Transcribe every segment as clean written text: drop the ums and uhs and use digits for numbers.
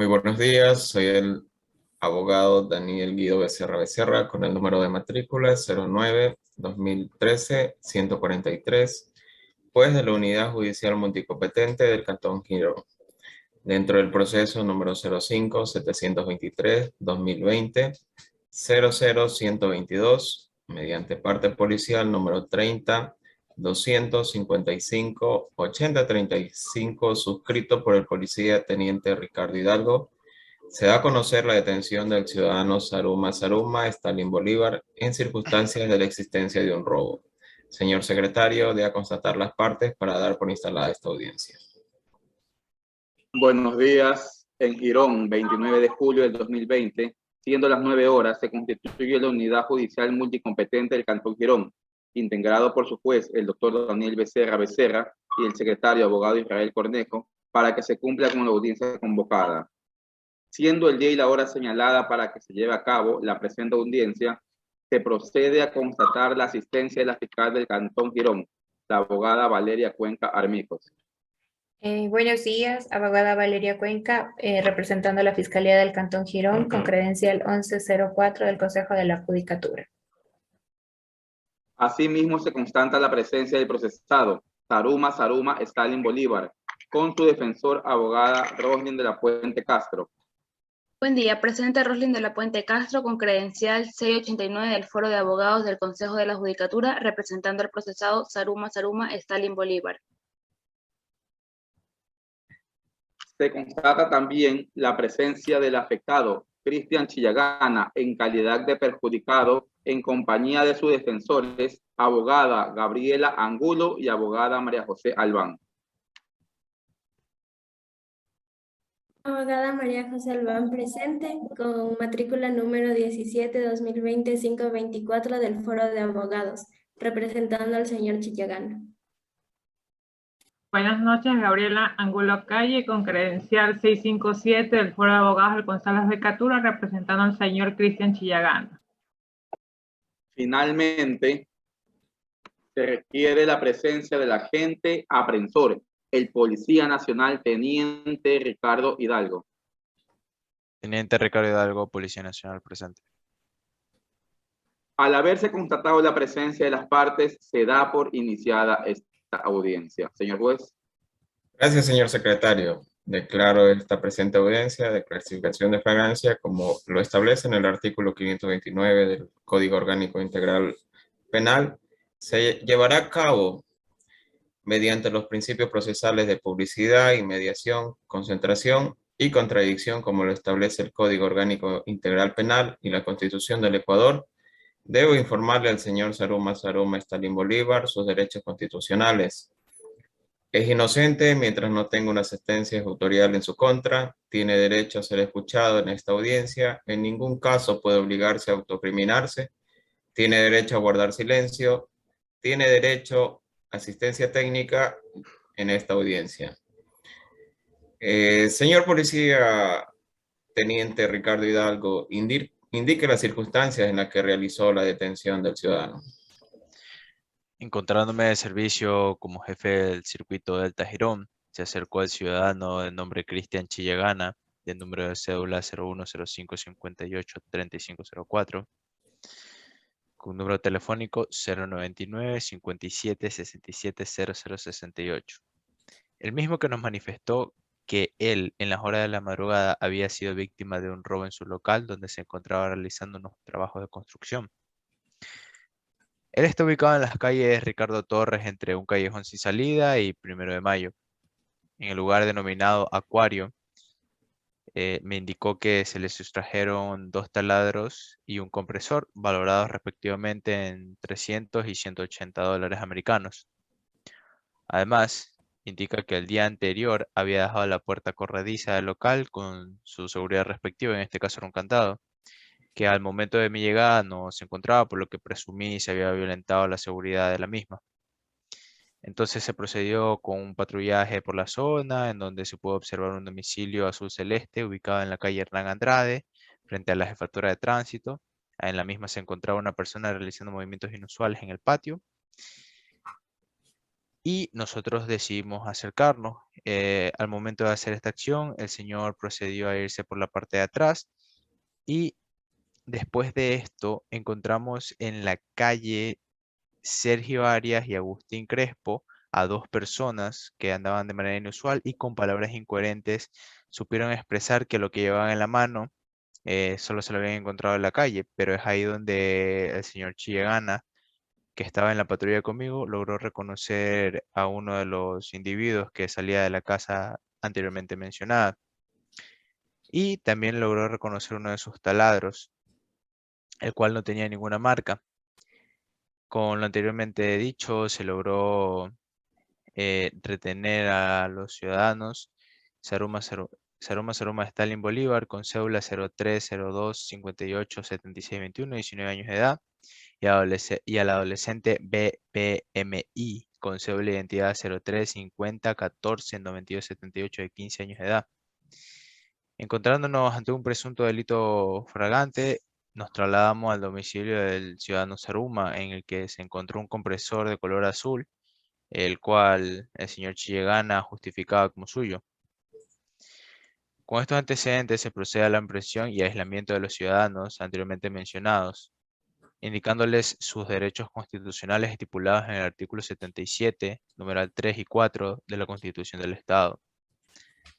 Muy buenos días, soy el abogado Daniel Guido Becerra Becerra con el número de matrícula 09-2013-143, pues de la Unidad Judicial Multicompetente del Cantón Girón, dentro del proceso número 05-723-2020, 00122, mediante parte policial número 30-255-8035, suscrito por el policía teniente Ricardo Hidalgo. Se da a conocer la detención del ciudadano Saruma Saruma Stalin Bolívar en circunstancias de la existencia de un robo. Señor secretario, debe constatar las partes para dar por instalada esta audiencia. Buenos días. En Girón, 29 de julio del 2020, siendo las 9 horas, se constituye la Unidad Judicial Multicompetente del Cantón Girón, integrado por su juez, el doctor Daniel Becerra Becerra, y el secretario abogado Israel Cornejo, para que se cumpla con la audiencia convocada. Siendo el día y la hora señalada para que se lleve a cabo la presente audiencia, se procede a constatar la asistencia de la fiscal del Cantón Girón, la abogada Valeria Cuenca Armijos. Buenos días, abogada Valeria Cuenca, representando a la Fiscalía del Cantón Girón con credencial 1104 del Consejo de la Judicatura. Asimismo, se constata la presencia del procesado, Saruma Stalin Bolívar, con su defensor, abogada Roslin de la Puente Castro. Buen día, presente Roslin de la Puente Castro con credencial 689 del Foro de Abogados del Consejo de la Judicatura, representando al procesado Saruma Stalin Bolívar. Se constata también la presencia del afectado, Cristian Chillagana, en calidad de perjudicado, en compañía de sus defensores, abogada Gabriela Angulo y abogada María José Albán. Abogada María José Albán presente con matrícula número 17-2020-524 del Foro de Abogados, representando al señor Chillagana. Buenas noches, Gabriela Angulo Calle, con credencial 657 del Foro de Abogados del Consejo de la Judicatura, representando al señor Cristian Chillagana. Finalmente, se requiere la presencia del agente aprensor, el Policía Nacional Teniente Ricardo Hidalgo. Teniente Ricardo Hidalgo, Policía Nacional presente. Al haberse constatado la presencia de las partes, se da por iniciada esta audiencia. Señor juez. Gracias, señor secretario. Declaro esta presente audiencia de clasificación de flagrancia como lo establece en el artículo 529 del Código Orgánico Integral Penal. Se llevará a cabo mediante los principios procesales de publicidad, inmediación, concentración y contradicción, como lo establece el Código Orgánico Integral Penal y la Constitución del Ecuador. Debo informarle al señor Saruma Stalin Bolívar sus derechos constitucionales. Es inocente mientras no tenga una sentencia ejecutorial en su contra, tiene derecho a ser escuchado en esta audiencia, en ningún caso puede obligarse a autocriminarse, tiene derecho a guardar silencio, tiene derecho a asistencia técnica en esta audiencia. Señor policía teniente Ricardo Hidalgo, indique las circunstancias en las que realizó la detención del ciudadano. Encontrándome de servicio como jefe del circuito Delta Girón, se acercó al ciudadano de nombre Cristian Chillagana, de número de cédula 0105583504, con número telefónico 099-57-67-0068. El mismo que nos manifestó que él, en las horas de la madrugada, había sido víctima de un robo en su local donde se encontraba realizando unos trabajos de construcción. Él está ubicado en las calles Ricardo Torres, entre un callejón sin salida y 1 de Mayo. En el lugar denominado Acuario, me indicó que se le sustrajeron 2 taladros y un compresor, valorados respectivamente en 300 y 180 dólares americanos. Además, indica que el día anterior había dejado la puerta corrediza del local con su seguridad respectiva, en este caso era un candado, que al momento de mi llegada no se encontraba, por lo que presumí se había violentado la seguridad de la misma. Entonces se procedió con un patrullaje por la zona, en donde se pudo observar un domicilio azul celeste ubicado en la calle Hernán Andrade, frente a la jefatura de tránsito. En la misma se encontraba una persona realizando movimientos inusuales en el patio. y nosotros decidimos acercarnos. Al momento de hacer esta acción, el señor procedió a irse por la parte de atrás y después de esto encontramos en la calle Sergio Arias y Agustín Crespo a dos personas que andaban de manera inusual y con palabras incoherentes supieron expresar que lo que llevaban en la mano solo se lo habían encontrado en la calle, pero es ahí donde el señor Chillegana, que estaba en la patrulla conmigo, logró reconocer a uno de los individuos que salía de la casa anteriormente mencionada y también logró reconocer uno de sus taladros, el cual no tenía ninguna marca. Con lo anteriormente dicho, se logró retener a los ciudadanos Saruma Stalin Bolívar con cédula 0302587621, 19 años de edad, y al adolescente BPMI con cédula de identidad 0350149278 de 15 años de edad. Encontrándonos ante un presunto delito flagrante, nos trasladamos al domicilio del ciudadano Saruma, en el que se encontró un compresor de color azul, el cual el señor Chillegana justificaba como suyo. Con estos antecedentes se procede a la impresión y aislamiento de los ciudadanos anteriormente mencionados, indicándoles sus derechos constitucionales estipulados en el artículo 77, numeral 3 y 4 de la Constitución del Estado.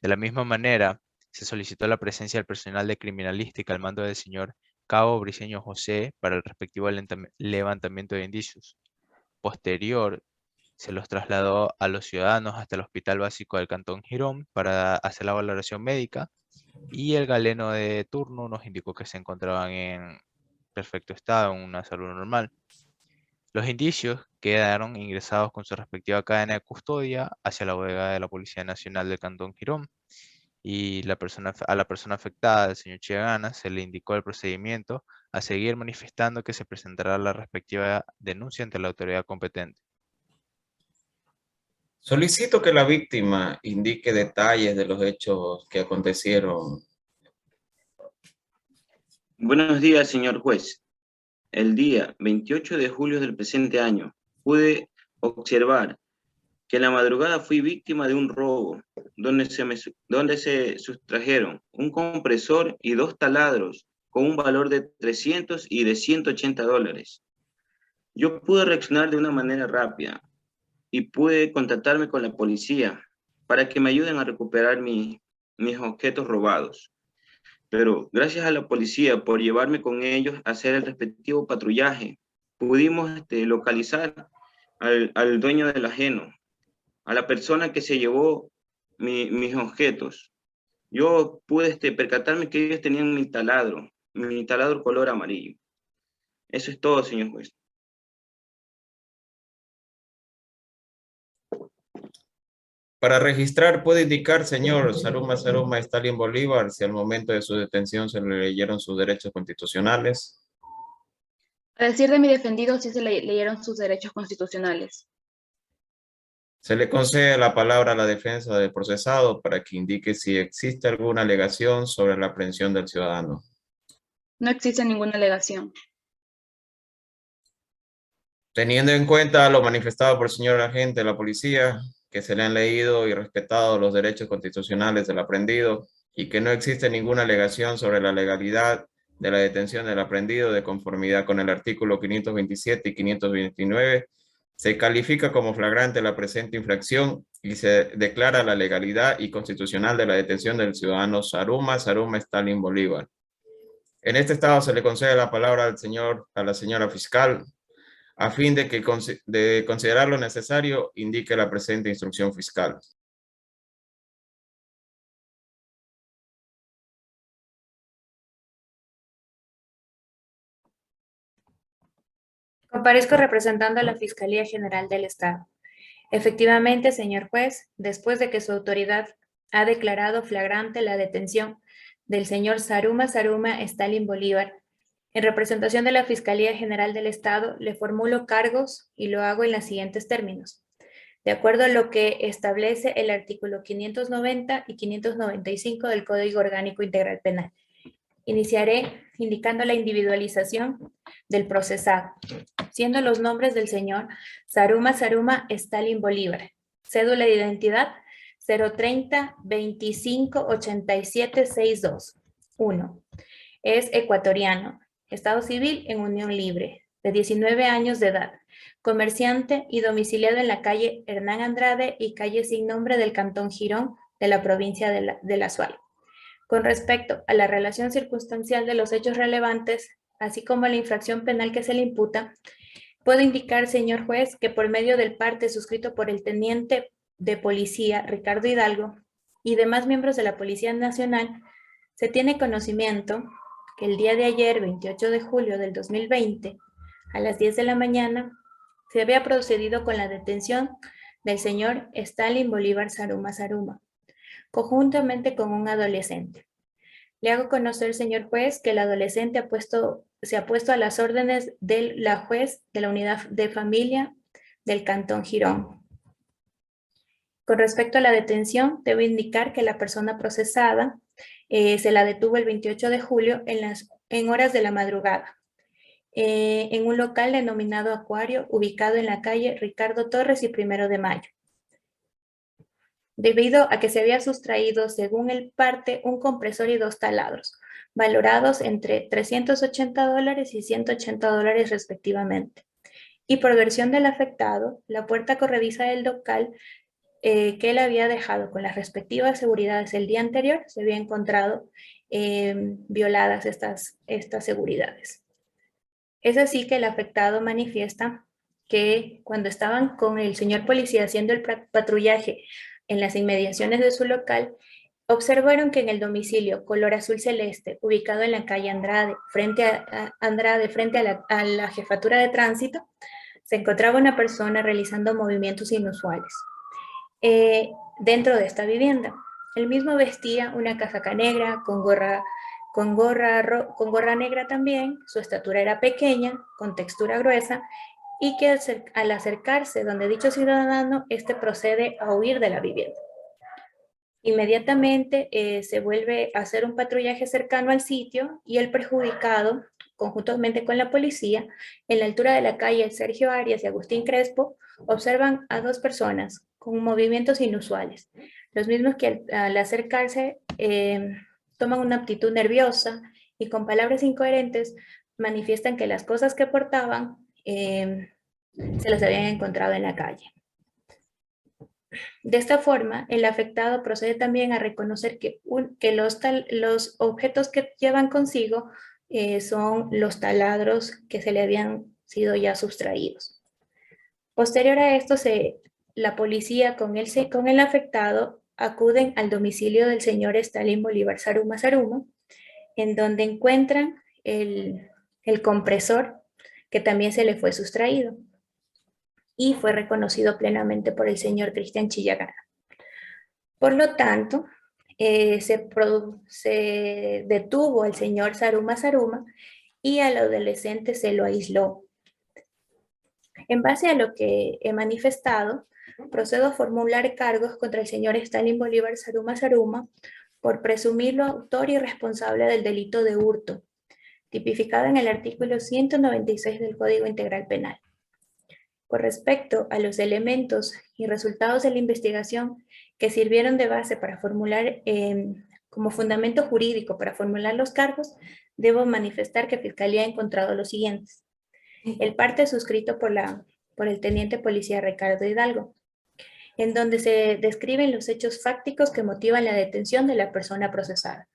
De la misma manera, se solicitó la presencia del personal de criminalística al mando del señor Cabo Briceño José para el respectivo levantamiento de indicios. Posterior, se los trasladó a los ciudadanos hasta el Hospital Básico del Cantón Girón para hacer la valoración médica y el galeno de turno nos indicó que se encontraban en perfecto estado, en una salud normal. Los indicios quedaron ingresados con su respectiva cadena de custodia hacia la bodega de la Policía Nacional del Cantón Girón y a la persona afectada, el señor Chillegana, se le indicó el procedimiento a seguir, manifestando que se presentará la respectiva denuncia ante la autoridad competente. Solicito que la víctima indique detalles de los hechos que acontecieron. Buenos días, señor juez. El día 28 de julio del presente año, pude observar que en la madrugada fui víctima de un robo, donde se sustrajeron un compresor y dos taladros con un valor de 300 y de 180 dólares. Yo pude reaccionar de una manera rápida y pude contactarme con la policía para que me ayuden a recuperar mis objetos robados. Pero gracias a la policía por llevarme con ellos a hacer el respectivo patrullaje, pudimos localizar al dueño del ajeno, a la persona que se llevó mis objetos. Yo pude percatarme que ellos tenían mi taladro color amarillo. Eso es todo, señor juez. Para registrar, puede indicar, señor Saruma Stalin Bolívar, si al momento de su detención se le leyeron sus derechos constitucionales. A decir de mi defendido, sí se le leyeron sus derechos constitucionales. Se le concede la palabra a la defensa del procesado para que indique si existe alguna alegación sobre la aprehensión del ciudadano. No existe ninguna alegación. Teniendo en cuenta lo manifestado por el señor agente de la policía, que se le han leído y respetado los derechos constitucionales del aprehendido y que no existe ninguna alegación sobre la legalidad de la detención del aprehendido de conformidad con el artículo 527 y 529, se califica como flagrante la presente infracción y se declara la legalidad y constitucional de la detención del ciudadano Saruma Stalin Bolívar. En este estado se le concede la palabra a la señora fiscal, a fin de considerar lo necesario, indique la presente instrucción fiscal. Comparezco representando a la Fiscalía General del Estado. Efectivamente, señor juez, después de que su autoridad ha declarado flagrante la detención del señor Saruma Stalin Bolívar, en representación de la Fiscalía General del Estado, le formulo cargos y lo hago en los siguientes términos. De acuerdo a lo que establece el artículo 590 y 595 del Código Orgánico Integral Penal. Iniciaré indicando la individualización del procesado. siendo los nombres del señor Saruma Stalin Bolívar, cédula de identidad 030-25-87-62. 1. Es ecuatoriano, estado civil en unión libre, de 19 años de edad, comerciante y domiciliado en la calle Hernán Andrade y calle sin nombre del Cantón Girón de la provincia de La Suay. Con respecto a la relación circunstancial de los hechos relevantes, así como la infracción penal que se le imputa, puedo indicar, señor juez, que por medio del parte suscrito por el teniente de policía Ricardo Hidalgo y demás miembros de la Policía Nacional, se tiene conocimiento que el día de ayer, 28 de julio del 2020, a las 10 de la mañana, se había procedido con la detención del señor Stalin Bolívar Saruma, conjuntamente con un adolescente. Le hago conocer, señor juez, que el adolescente se ha puesto a las órdenes de la juez de la unidad de familia del Cantón Girón. Con respecto a la detención, debo indicar que la persona procesada se la detuvo el 28 de julio en horas de la madrugada, en un local denominado Acuario, ubicado en la calle Ricardo Torres y 1 de Mayo. Debido a que se había sustraído, según el parte, un compresor y 2 taladros, valorados entre $380 y $180 respectivamente. Y por versión del afectado, la puerta corrediza del local que él había dejado con las respectivas seguridades el día anterior, se había encontrado violadas estas seguridades. Es así que el afectado manifiesta que cuando estaban con el señor policía haciendo el patrullaje en las inmediaciones de su local, observaron que en el domicilio color azul celeste, ubicado en la calle Andrade, frente a la jefatura de tránsito, se encontraba una persona realizando movimientos inusuales dentro de esta vivienda. Él mismo vestía una casaca negra con gorra negra también, su estatura era pequeña, con textura gruesa, y que al acercarse donde dicho ciudadano, este procede a huir de la vivienda. Inmediatamente se vuelve a hacer un patrullaje cercano al sitio y el perjudicado, conjuntamente con la policía, en la altura de la calle Sergio Arias y Agustín Crespo, observan a 2 personas con movimientos inusuales, los mismos que al acercarse toman una actitud nerviosa y con palabras incoherentes manifiestan que las cosas que portaban se las habían encontrado en la calle. De esta forma, el afectado procede también a reconocer que los objetos que llevan consigo son los taladros que se le habían sido ya sustraídos. Posterior a esto, la policía con el afectado acuden al domicilio del señor Stalin Bolívar Saruma, en donde encuentran el compresor que también se le fue sustraído y fue reconocido plenamente por el señor Cristian Chillagana. Por lo tanto, se detuvo al señor Saruma y al adolescente se lo aisló. En base a lo que he manifestado, procedo a formular cargos contra el señor Stalin Bolívar Saruma por presumirlo autor y responsable del delito de hurto, tipificado en el artículo 196 del Código Integral Penal. Con respecto a los elementos y resultados de la investigación que sirvieron de base para formular, como fundamento jurídico para formular los cargos, debo manifestar que Fiscalía ha encontrado los siguientes. El parte suscrito por el teniente policía Ricardo Hidalgo, en donde se describen los hechos fácticos que motivan la detención de la persona procesada,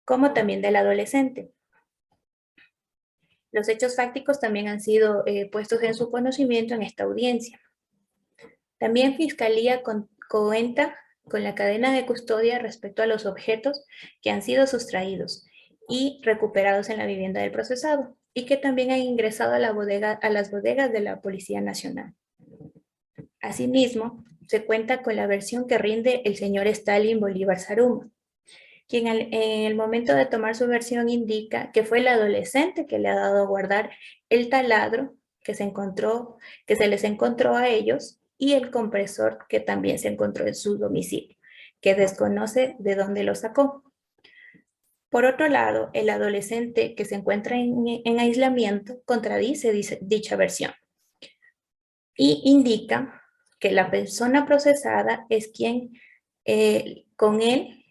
como también del adolescente. Los hechos fácticos también han sido puestos en su conocimiento en esta audiencia. También Fiscalía cuenta con la cadena de custodia respecto a los objetos que han sido sustraídos y recuperados en la vivienda del procesado y que también han ingresado a las bodegas de la Policía Nacional. Asimismo, se cuenta con la versión que rinde el señor Stalin Bolívar Saruma, quien en el momento de tomar su versión indica que fue el adolescente que le ha dado a guardar el taladro que se les encontró a ellos y el compresor que también se encontró en su domicilio, que desconoce de dónde lo sacó. Por otro lado, el adolescente que se encuentra en aislamiento contradice dicha versión y indica que la persona procesada es quien con él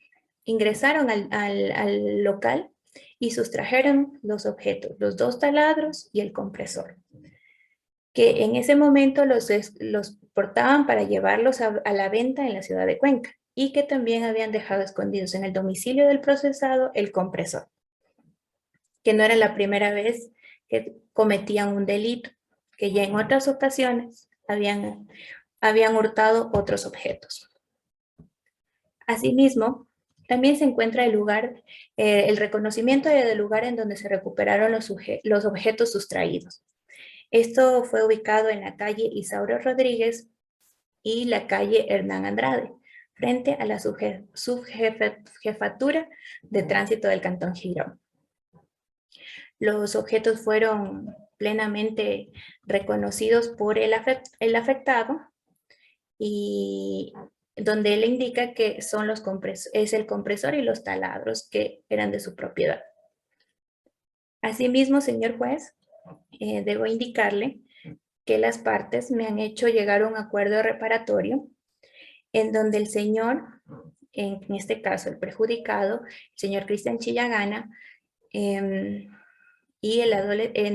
ingresaron al local y sustrajeron los objetos, los 2 taladros y el compresor, que en ese momento los portaban para llevarlos a la venta en la ciudad de Cuenca, y que también habían dejado escondidos en el domicilio del procesado el compresor, que no era la primera vez que cometían un delito, que ya en otras ocasiones habían hurtado otros objetos. Asimismo, también se encuentra el reconocimiento del lugar en donde se recuperaron los objetos sustraídos. Esto fue ubicado en la calle Isauro Rodríguez y la calle Hernán Andrade, frente a la subjefatura de tránsito del Cantón Girón. Los objetos fueron plenamente reconocidos por el afectado, y donde él indica que son es el compresor y los taladros que eran de su propiedad. Asimismo, señor juez, debo indicarle que las partes me han hecho llegar a un acuerdo reparatorio en donde el señor, en este caso el perjudicado, el señor Cristian Chillagana, y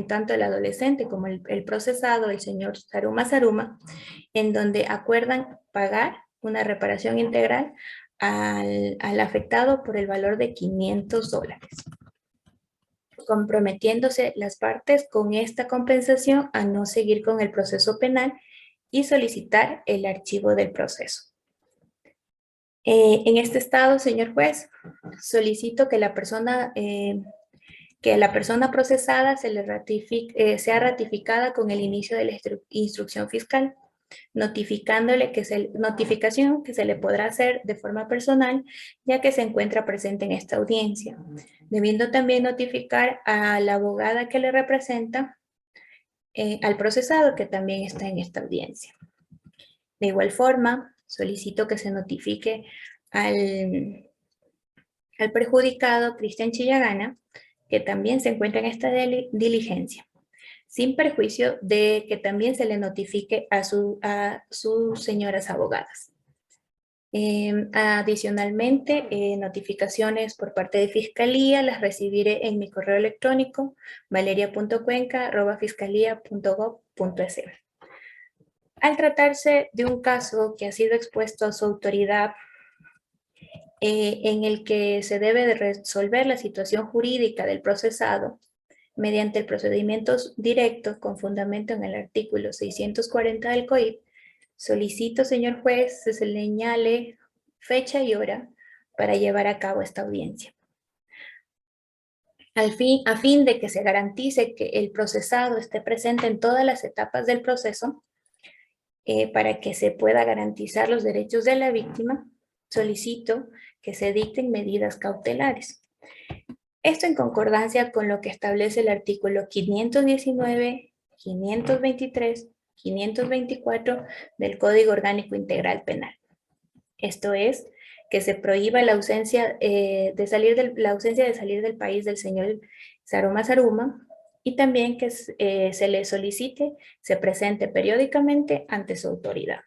tanto el adolescente como el procesado, el señor Saruma, en donde acuerdan pagar una reparación integral al afectado por el valor de $500, comprometiéndose las partes con esta compensación a no seguir con el proceso penal y solicitar el archivo del proceso. En este estado, señor juez, solicito que la persona procesada sea ratificada con el inicio de la instrucción fiscal, notificación que se le podrá hacer de forma personal, ya que se encuentra presente en esta audiencia, debiendo también notificar a la abogada que le representa, al procesado que también está en esta audiencia. De igual forma, solicito que se notifique al perjudicado Cristian Chillagana, que también se encuentra en esta diligencia, sin perjuicio de que también se le notifique a sus señoras abogadas. Adicionalmente, notificaciones por parte de Fiscalía las recibiré en mi correo electrónico valeria.cuenca@fiscalía.gov.es. Al tratarse de un caso que ha sido expuesto a su autoridad, en el que se debe de resolver la situación jurídica del procesado mediante el procedimiento directo con fundamento en el artículo 640 del COIP, solicito, señor juez, se señale fecha y hora para llevar a cabo esta audiencia. A fin de que se garantice que el procesado esté presente en todas las etapas del proceso, para que se pueda garantizar los derechos de la víctima, solicito que se dicten medidas cautelares. Esto en concordancia con lo que establece el artículo 519, 523, 524 del Código Orgánico Integral Penal. Esto es, que se prohíba la ausencia de salir del país del señor Saruma, y también que se le solicite, se presente periódicamente ante su autoridad.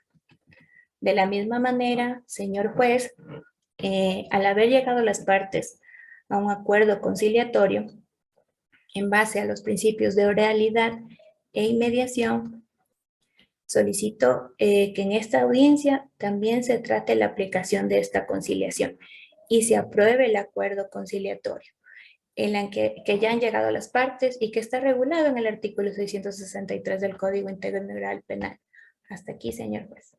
De la misma manera, señor juez, al haber llegado las partes a un acuerdo conciliatorio, en base a los principios de oralidad e inmediación, solicito que en esta audiencia también se trate la aplicación de esta conciliación y se apruebe el acuerdo conciliatorio, en la que ya han llegado las partes y que está regulado en el artículo 663 del Código Integral Penal. Hasta aquí, señor juez.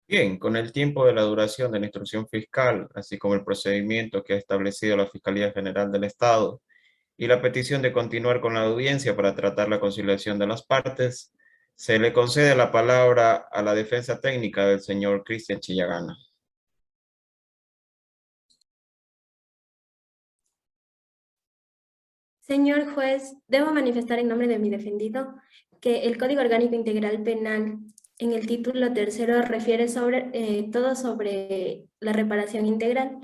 Bien, con el tiempo de la duración de la instrucción fiscal, así como el procedimiento que ha establecido la Fiscalía General del Estado y la petición de continuar con la audiencia para tratar la conciliación de las partes, se le concede la palabra a la defensa técnica del señor Cristian Chillagana. Señor juez, debo manifestar en nombre de mi defendido que el Código Orgánico Integral Penal en el título 3º refiere todo sobre la reparación integral.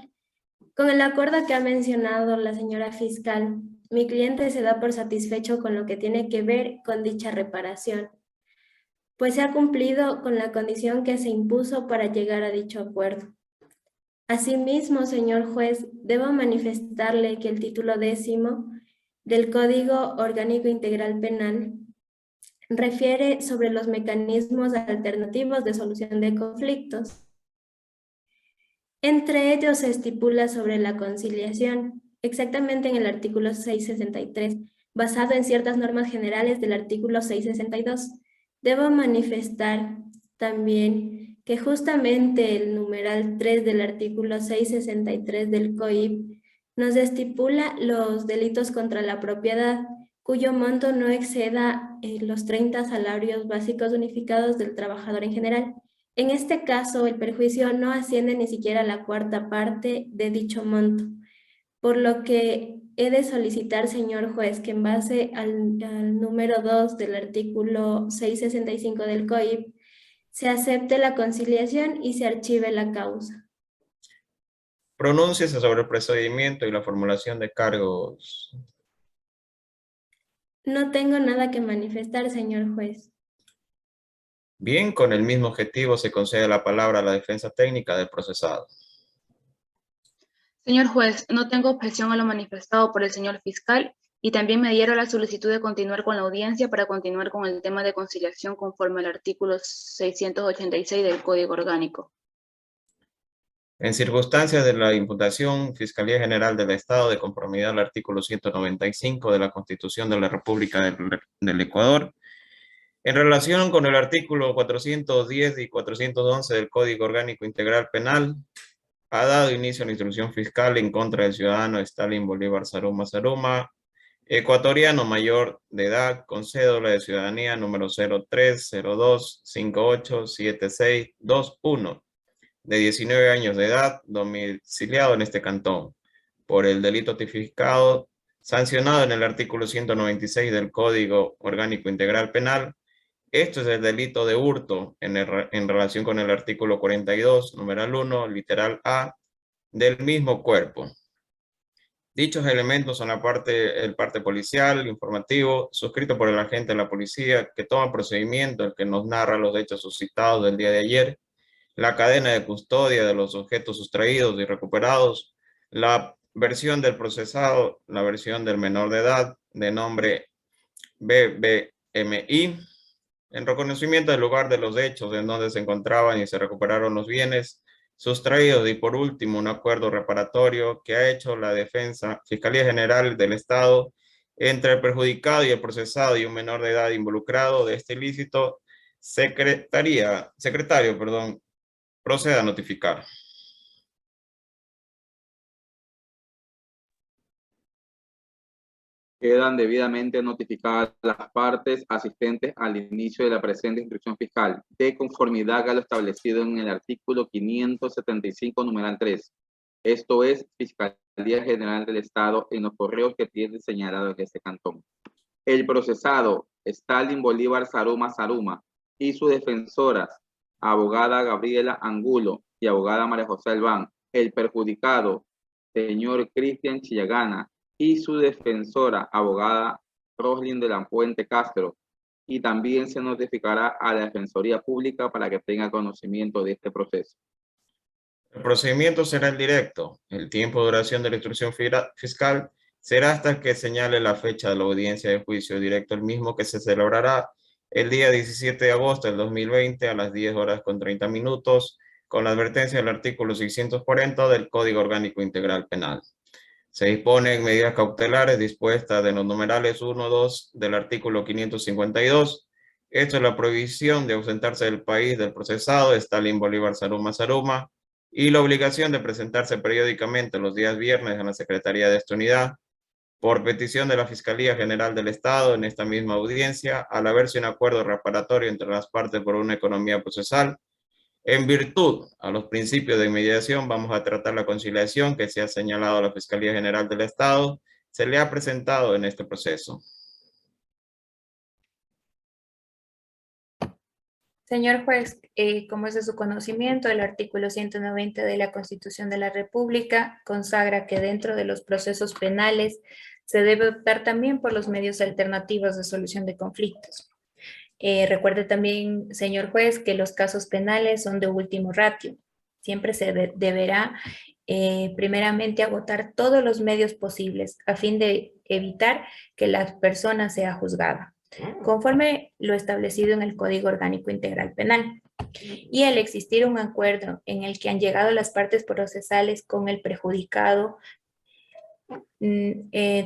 Con el acuerdo que ha mencionado la señora fiscal, mi cliente se da por satisfecho con lo que tiene que ver con dicha reparación, pues se ha cumplido con la condición que se impuso para llegar a dicho acuerdo. Asimismo, señor juez, debo manifestarle que el título 10º del Código Orgánico Integral Penal refiere sobre los mecanismos alternativos de solución de conflictos. Entre ellos se estipula sobre la conciliación, exactamente en el artículo 663, basado en ciertas normas generales del artículo 662. Debo manifestar también que justamente el numeral 3 del artículo 663 del COIP nos estipula los delitos contra la propiedad, cuyo monto no exceda los 30 salarios básicos unificados del trabajador en general. En este caso, el perjuicio no asciende ni siquiera a la cuarta parte de dicho monto, por lo que he de solicitar, señor juez, que en base al número 2 del artículo 665 del COIP, se acepte la conciliación y se archive la causa. Pronúnciese sobre el procedimiento y la formulación de cargos. No tengo nada que manifestar, señor juez. Bien, con el mismo objetivo se concede la palabra a la defensa técnica del procesado. Señor juez, no tengo objeción a lo manifestado por el señor fiscal y también me dieron la solicitud de continuar con la audiencia para continuar con el tema de conciliación conforme al artículo 686 del Código Orgánico. En circunstancias de la imputación, Fiscalía General del Estado, de conformidad al artículo 195 de la Constitución de la República del Ecuador, en relación con el artículo 410 y 411 del Código Orgánico Integral Penal, ha dado inicio a la instrucción fiscal en contra del ciudadano Stalin Bolívar Saruma Saruma, ecuatoriano mayor de edad, con cédula de ciudadanía número 0302587621, de 19 años de edad, domiciliado en este cantón, por el delito tipificado, sancionado en el artículo 196 del Código Orgánico Integral Penal. Esto es el delito de hurto en relación con el artículo 42, numeral 1, literal A, del mismo cuerpo. Dichos elementos son el parte policial, informativo, suscrito por el agente de la policía que toma procedimiento, el que nos narra los hechos suscitados del día de ayer, la cadena de custodia de los objetos sustraídos y recuperados, la versión del procesado, la versión del menor de edad, de nombre BBMI, en reconocimiento del lugar de los hechos en donde se encontraban y se recuperaron los bienes sustraídos, y por último un acuerdo reparatorio que ha hecho la defensa, Fiscalía General del Estado, entre el perjudicado y el procesado y un menor de edad involucrado de este ilícito. Secretario, proceda a notificar. Quedan debidamente notificadas las partes asistentes al inicio de la presente instrucción fiscal, de conformidad a lo establecido en el artículo 575, numeral 3. Esto es, Fiscalía General del Estado, en los correos que tiene señalado en este cantón. El procesado, Stalin Bolívar Saruma Saruma, y sus defensoras, abogada Gabriela Angulo y abogada María José Albán. El perjudicado, señor Cristian Chillagana, y su defensora, abogada Roslin de la Puente Castro, y también se notificará a la Defensoría Pública para que tenga conocimiento de este proceso. El procedimiento será el directo. El tiempo de duración de la instrucción fiscal será hasta que señale la fecha de la audiencia de juicio directo, el mismo que se celebrará el día 17 de agosto del 2020 a las 10:30, con la advertencia del artículo 640 del Código Orgánico Integral Penal. Se disponen medidas cautelares dispuestas en los numerales 1, 2 del artículo 552. Esto es la prohibición de ausentarse del país del procesado Stalin Bolívar Saruma Saruma y la obligación de presentarse periódicamente los días viernes en la Secretaría de esta unidad, por petición de la Fiscalía General del Estado en esta misma audiencia, al haberse un acuerdo reparatorio entre las partes por una economía procesal. En virtud a los principios de mediación, vamos a tratar la conciliación que se ha señalado a la Fiscalía General del Estado, se le ha presentado en este proceso. Señor juez, como es de su conocimiento, el artículo 190 de la Constitución de la República consagra que dentro de los procesos penales se debe optar también por los medios alternativos de solución de conflictos. Recuerde también, señor juez, que los casos penales son de último ratio. Siempre se deberá primeramente agotar todos los medios posibles a fin de evitar que la persona sea juzgada, conforme lo establecido en el Código Orgánico Integral Penal. Y al existir un acuerdo en el que han llegado las partes procesales con el perjudicado,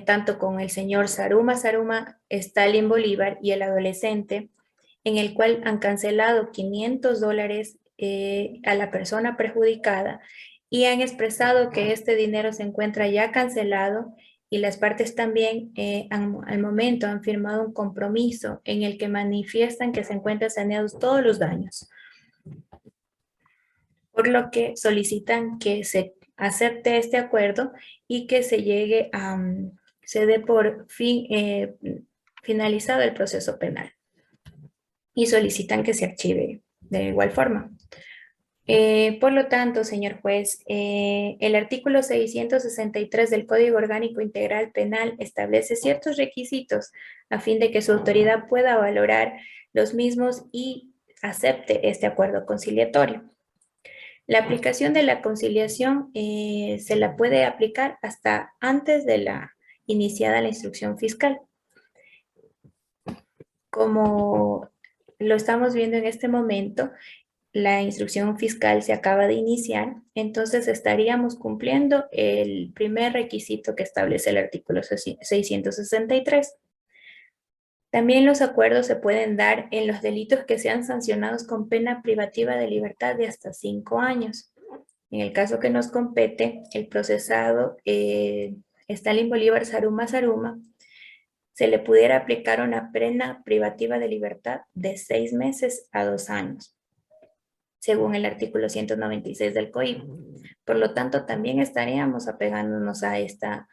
tanto con el señor Saruma Stalin Bolívar y el adolescente, en el cual han cancelado $500 a la persona perjudicada y han expresado que este dinero se encuentra ya cancelado, y las partes también al momento han firmado un compromiso en el que manifiestan que se encuentran saneados todos los daños, por lo que solicitan que se acepte este acuerdo y que se llegue a, se dé por finalizado el proceso penal, y solicitan que se archive de igual forma. Por lo tanto, señor juez, el artículo 663 del Código Orgánico Integral Penal establece ciertos requisitos a fin de que su autoridad pueda valorar los mismos y acepte este acuerdo conciliatorio. La aplicación de la conciliación se la puede aplicar hasta antes de la iniciada la instrucción fiscal. Como lo estamos viendo en este momento, la instrucción fiscal se acaba de iniciar, entonces estaríamos cumpliendo el primer requisito que establece el artículo 663. También los acuerdos se pueden dar en los delitos que sean sancionados con pena privativa de libertad de hasta 5 años. En el caso que nos compete, el procesado Stalin Bolívar Saruma se le pudiera aplicar una pena privativa de libertad de 6 meses a 2 años. Según el artículo 196 del COIP. Por lo tanto, también estaríamos apegándonos a este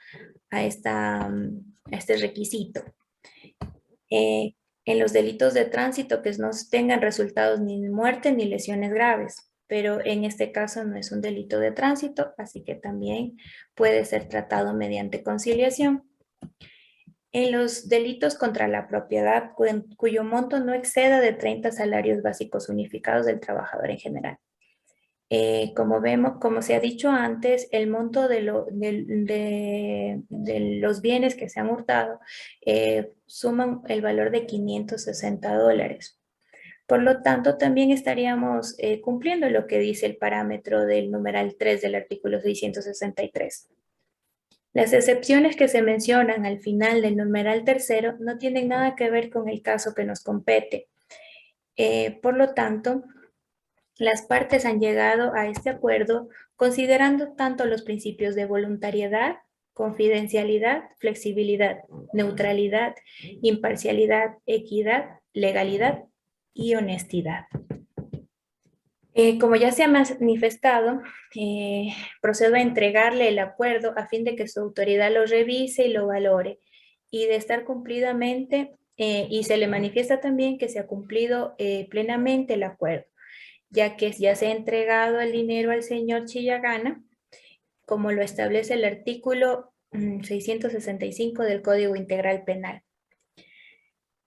requisito. En los delitos de tránsito que no tengan resultados ni de muerte ni lesiones graves, pero en este caso no es un delito de tránsito, así que también puede ser tratado mediante conciliación. En los delitos contra la propiedad cuyo monto no exceda de 30 salarios básicos unificados del trabajador en general. Como se ha dicho antes, el monto de los bienes que se han hurtado suman el valor de $560. Por lo tanto, también estaríamos cumpliendo lo que dice el parámetro del numeral 3 del artículo 663. Las excepciones que se mencionan al final del numeral tercero no tienen nada que ver con el caso que nos compete. Por lo tanto, las partes han llegado a este acuerdo considerando tanto los principios de voluntariedad, confidencialidad, flexibilidad, neutralidad, imparcialidad, equidad, legalidad y honestidad. Como ya se ha manifestado, procedo a entregarle el acuerdo a fin de que su autoridad lo revise y lo valore, y de estar cumplidamente, y se le manifiesta también que se ha cumplido plenamente el acuerdo, ya que ya se ha entregado el dinero al señor Chillagana, como lo establece el artículo 665 del Código Integral Penal.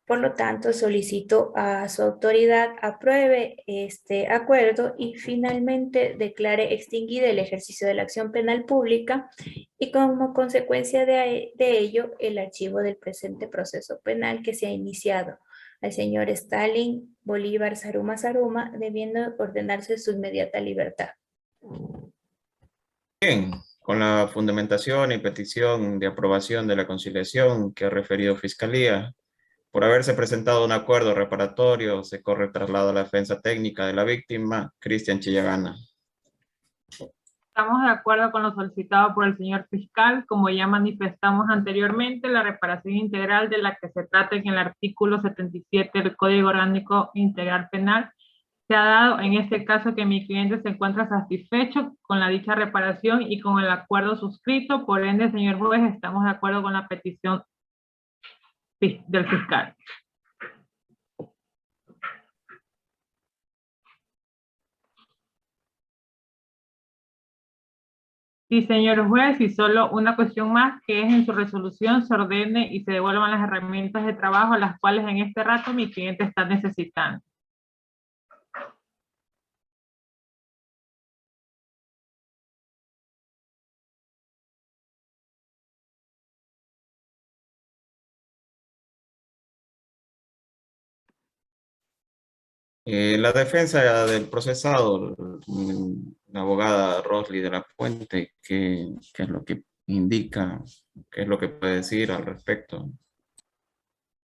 Por lo tanto, solicito a su autoridad apruebe este acuerdo y finalmente declare extinguida el ejercicio de la acción penal pública, y como consecuencia de ello el archivo del presente proceso penal que se ha iniciado al señor Stalin Bolívar Saruma debiendo ordenarse su inmediata libertad. Bien, con la fundamentación y petición de aprobación de la conciliación que ha referido Fiscalía, por haberse presentado un acuerdo reparatorio, se corre traslado a la defensa técnica de la víctima, Cristian Chillagana. Estamos de acuerdo con lo solicitado por el señor fiscal. Como ya manifestamos anteriormente, la reparación integral de la que se trata en el artículo 77 del Código Orgánico Integral Penal se ha dado en este caso que mi cliente se encuentra satisfecho con la dicha reparación y con el acuerdo suscrito. Por ende, señor juez, estamos de acuerdo con la petición del fiscal. Sí, señor juez, y solo una cuestión más, que es en su resolución se ordene y se devuelvan las herramientas de trabajo, las cuales en este rato mi cliente está necesitando. La defensa del procesado, la abogada Rosly de la Puente, ¿qué es lo que indica? ¿Qué es lo que puede decir al respecto?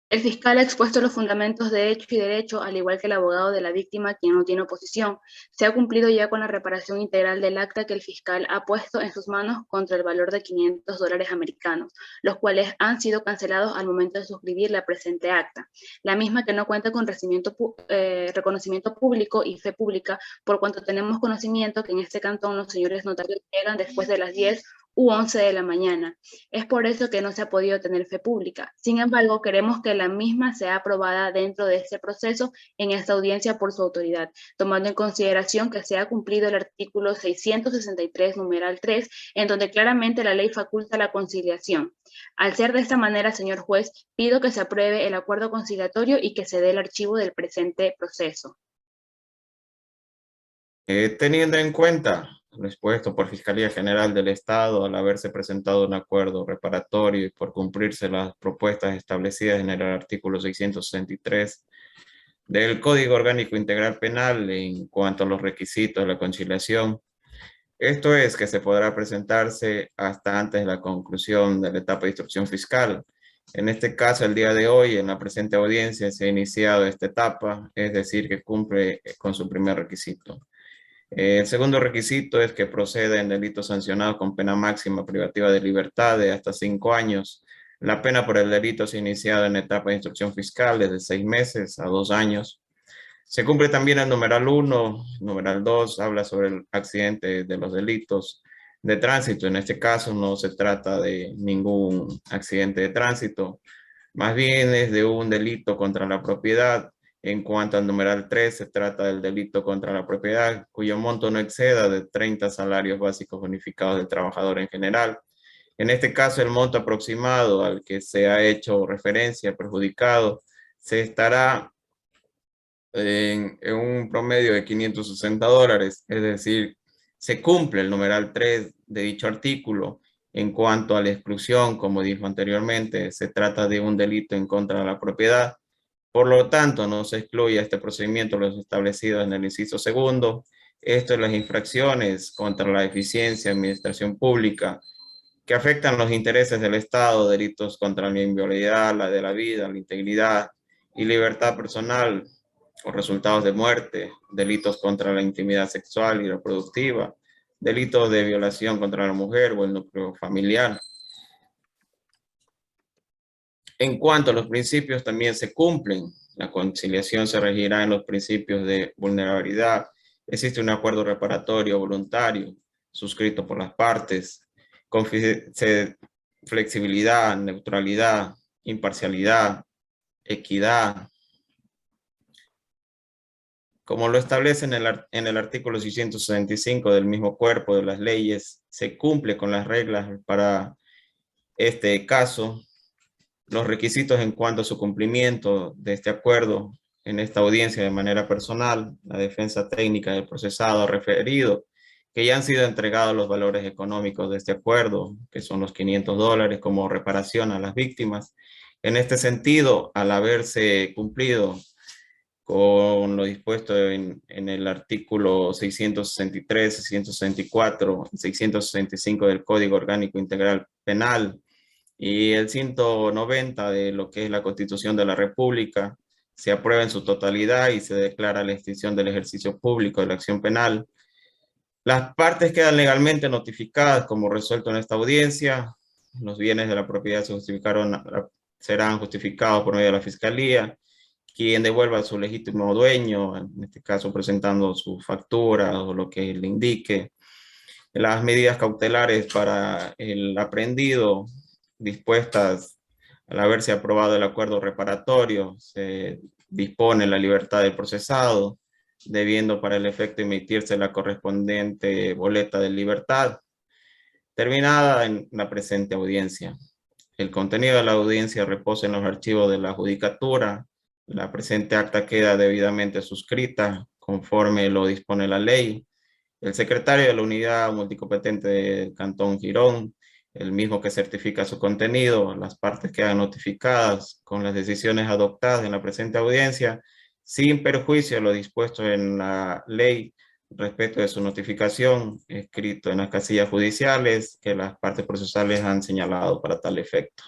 El fiscal ha expuesto los fundamentos de hecho y derecho, al igual que el abogado de la víctima, quien no tiene oposición. Se ha cumplido ya con la reparación integral del acta que el fiscal ha puesto en sus manos contra el valor de $500 americanos, los cuales han sido cancelados al momento de suscribir la presente acta. La misma que no cuenta con reconocimiento público y fe pública, por cuanto tenemos conocimiento que en este cantón los señores notarios llegan después de las 10 u 11 de la mañana. Es por eso que no se ha podido tener fe pública. Sin embargo, queremos que la misma sea aprobada dentro de este proceso en esta audiencia por su autoridad, tomando en consideración que se ha cumplido el artículo 663, numeral 3, en donde claramente la ley faculta la conciliación. Al ser de esta manera, señor juez, pido que se apruebe el acuerdo conciliatorio y que se dé el archivo del presente proceso. Teniendo en cuenta lo expuesto por Fiscalía General del Estado, al haberse presentado un acuerdo reparatorio y por cumplirse las propuestas establecidas en el artículo 663 del Código Orgánico Integral Penal en cuanto a los requisitos de la conciliación, esto es que se podrá presentarse hasta antes de la conclusión de la etapa de instrucción fiscal. En este caso, el día de hoy, en la presente audiencia, se ha iniciado esta etapa, es decir, que cumple con su primer requisito. El segundo requisito es que proceda en delitos sancionados con pena máxima privativa de libertad de hasta 5 años. La pena por el delito se ha iniciado en etapa de instrucción fiscal desde 6 meses a 2 años. Se cumple también el numeral 1, numeral 2, habla sobre el accidente de los delitos de tránsito. En este caso no se trata de ningún accidente de tránsito, más bien es de un delito contra la propiedad. En cuanto al numeral 3, se trata del delito contra la propiedad, cuyo monto no exceda de 30 salarios básicos bonificados del trabajador en general. En este caso, el monto aproximado al que se ha hecho referencia perjudicado se estará en un promedio de $560, es decir, se cumple el numeral 3 de dicho artículo. En cuanto a la exclusión, como dijo anteriormente, se trata de un delito en contra de la propiedad. Por lo tanto, no se excluye este procedimiento los establecidos en el inciso segundo. Esto es las infracciones contra la eficiencia, administración pública, que afectan los intereses del Estado, delitos contra la inviolabilidad, la de la vida, la integridad y libertad personal, o resultados de muerte, delitos contra la intimidad sexual y reproductiva, delitos de violación contra la mujer o el núcleo familiar. En cuanto a los principios, también se cumplen. La conciliación se regirá en los principios de vulnerabilidad. Existe un acuerdo reparatorio voluntario suscrito por las partes, con flexibilidad, neutralidad, imparcialidad, equidad. Como lo establece en el artículo 665 del mismo cuerpo de las leyes, se cumple con las reglas para este caso. Los requisitos en cuanto a su cumplimiento de este acuerdo en esta audiencia de manera personal, la defensa técnica del procesado ha referido que ya han sido entregados los valores económicos de este acuerdo, que son los $500 como reparación a las víctimas. En este sentido, al haberse cumplido con lo dispuesto en el artículo 663, 664 y 665 del Código Orgánico Integral Penal, y el 190 de lo que es la Constitución de la República, se aprueba en su totalidad y se declara la extinción del ejercicio público de la acción penal. Las partes quedan legalmente notificadas como resuelto en esta audiencia. Los bienes de la propiedad serán justificados por medio de la Fiscalía, quien devuelva a su legítimo dueño, en este caso presentando su factura o lo que le indique. Las medidas cautelares para el aprehendido dispuestas al haberse aprobado el acuerdo reparatorio, se dispone la libertad del procesado, debiendo para el efecto emitirse la correspondiente boleta de libertad. terminada en la presente audiencia. El contenido de la audiencia reposa en los archivos de la judicatura. La presente acta queda debidamente suscrita conforme lo dispone la ley. El secretario de la unidad multicompetente del Cantón Girón, el mismo que certifica su contenido, las partes quedan notificadas con las decisiones adoptadas en la presente audiencia, sin perjuicio de lo dispuesto en la ley respecto de su notificación, escrito en las casillas judiciales que las partes procesales han señalado para tal efecto.